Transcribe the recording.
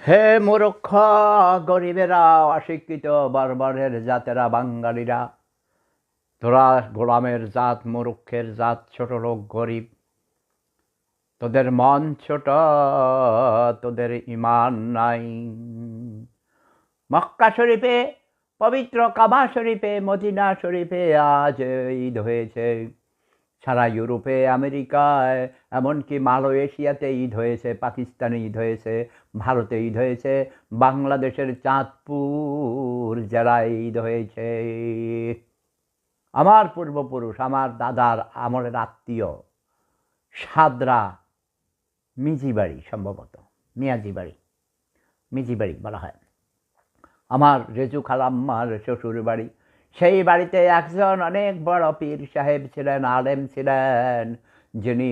হে মূর্খ গরিবেরা, অশিক্ষিত বর্বরের জাতেরা, বাঙালিরা, তোরা গোলামের জাত, মূর্খের জাত, ছোট লোক, গরিব, তোদের মন ছোট, তোদের ইমান নাই। মক্কা শরীফে, পবিত্র কাবা শরীফে, মদিনা শরীফে আজ ঈদ হয়েছে। সারা ইউরোপে, আমেরিকায়, এমনকি মালয়েশিয়াতে ঈদ হয়েছে, পাকিস্তানে ঈদ হয়েছে, ভারতে ঈদ হয়েছে, বাংলাদেশের চাঁদপুর জেলায় ঈদ হয়েছে। আমার পূর্বপুরুষ, আমার দাদার আমলের আত্মীয় সাদরা মিজিবাড়ি, সম্ভবত মিজিবাড়ি বলা হয়, আমার রেজু খালাম্মার শ্বশুর বাড়ি। সেই বাড়িতে একজন অনেক বড় পীর সাহেব ছিলেন, আলেম ছিলেন, যিনি